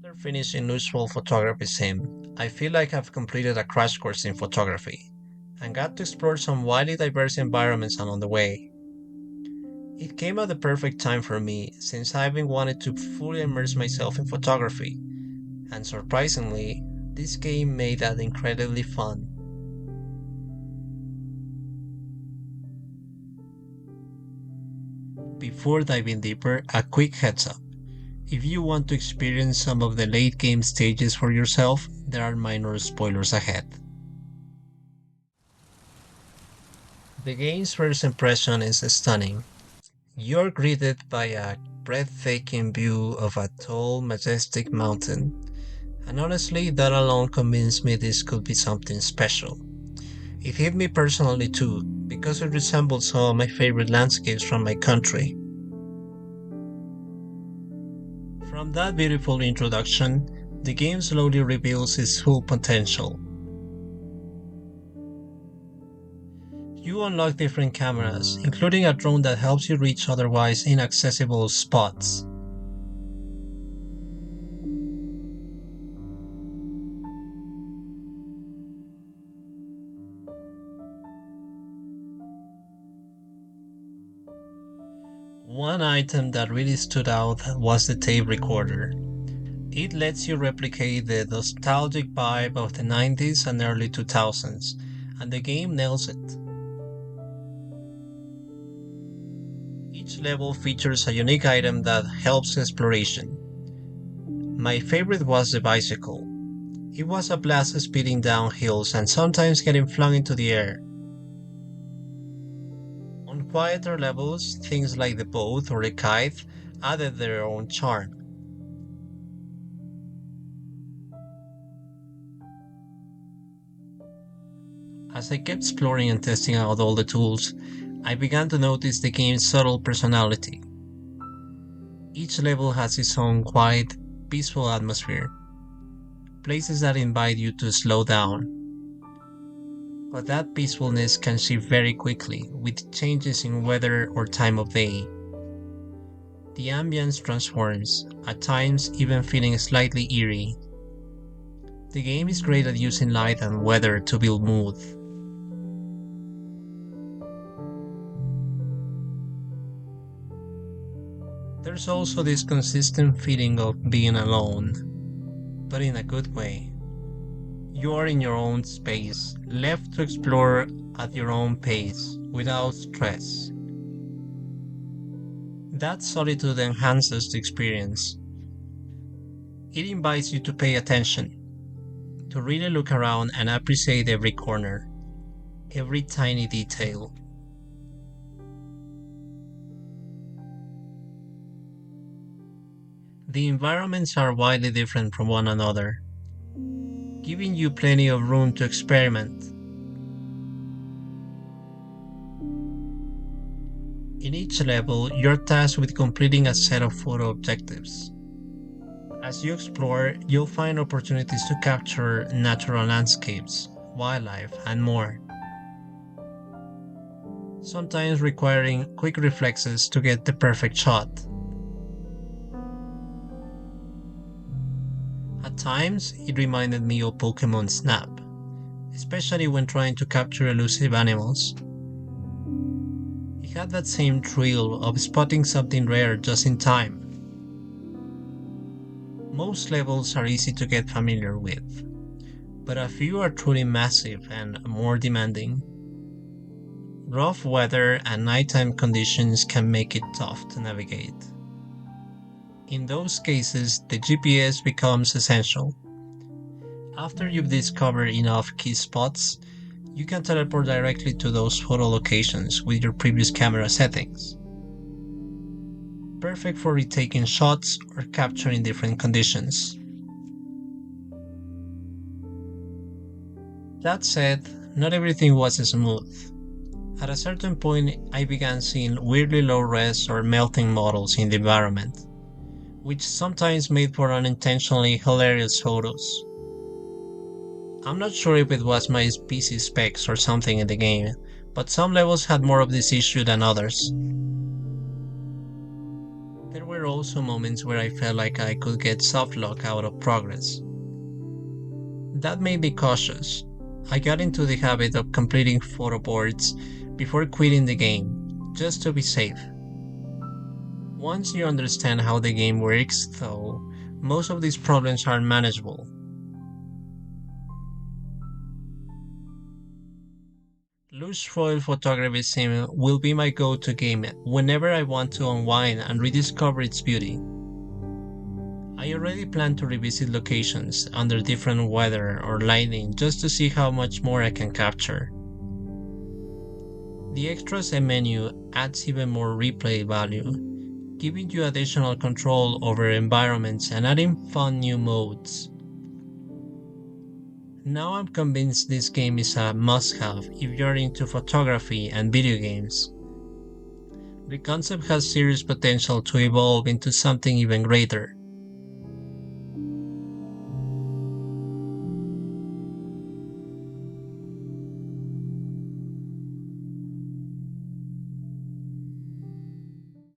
After finishing usual photography sim, I feel like I've completed a crash course in photography and got to explore some wildly diverse environments along the way. It came at the perfect time for me since I've been wanting to fully immerse myself in photography, and surprisingly, this game made that incredibly fun. Before diving deeper, a quick heads up. If you want to experience some of the late game stages for yourself, there are minor spoilers ahead. The game's first impression is stunning. You're greeted by a breathtaking view of a tall, majestic mountain, and honestly, that alone convinced me this could be something special. It hit me personally too, because it resembled some of my favorite landscapes from my country. From that beautiful introduction, the game slowly reveals its full potential. You unlock different cameras, including a drone that helps you reach otherwise inaccessible spots. One item that really stood out was the tape recorder. It lets you replicate the nostalgic vibe of the 90s and early 2000s, and the game nails it. Each level features a unique item that helps exploration. My favorite was the bicycle. It was a blast speeding down hills and sometimes getting flung into the air. On quieter levels, things like the boat or the kite added their own charm. As I kept exploring and testing out all the tools, I began to notice the game's subtle personality. Each level has its own quiet, peaceful atmosphere, places that invite you to slow down. But that peacefulness can shift very quickly with changes in weather or time of day. The ambience transforms, at times even feeling slightly eerie. The game is great at using light and weather to build mood. There's also this consistent feeling of being alone, but in a good way. You are in your own space, left to explore at your own pace, without stress. That solitude enhances the experience. It invites you to pay attention, to really look around and appreciate every corner, every tiny detail. The environments are widely different from one another, giving you plenty of room to experiment. In each level, you're tasked with completing a set of photo objectives. As you explore, you'll find opportunities to capture natural landscapes, wildlife, and more, sometimes requiring quick reflexes to get the perfect shot. At times, it reminded me of Pokemon Snap, especially when trying to capture elusive animals. It had that same thrill of spotting something rare just in time. Most levels are easy to get familiar with, but a few are truly massive and more demanding. Rough weather and nighttime conditions can make it tough to navigate. In those cases, the GPS becomes essential. After you've discovered enough key spots, you can teleport directly to those photo locations with your previous camera settings. Perfect for retaking shots or capturing different conditions. That said, not everything was smooth. At a certain point, I began seeing weirdly low res or melting models in the environment, which sometimes made for unintentionally hilarious photos. I'm not sure if it was my PC specs or something in the game, but some levels had more of this issue than others. There were also moments where I felt like I could get soft lock out of progress. That made me cautious. I got into the habit of completing photo boards before quitting the game, just to be safe. Once you understand how the game works, though, most of these problems are manageable. Loose foil photography sim will be my go-to game whenever I want to unwind and rediscover its beauty. I already plan to revisit locations under different weather or lighting just to see how much more I can capture. The extras and menu adds even more replay value, giving you additional control over environments and adding fun new modes. Now I'm convinced this game is a must-have if you're into photography and video games. The concept has serious potential to evolve into something even greater.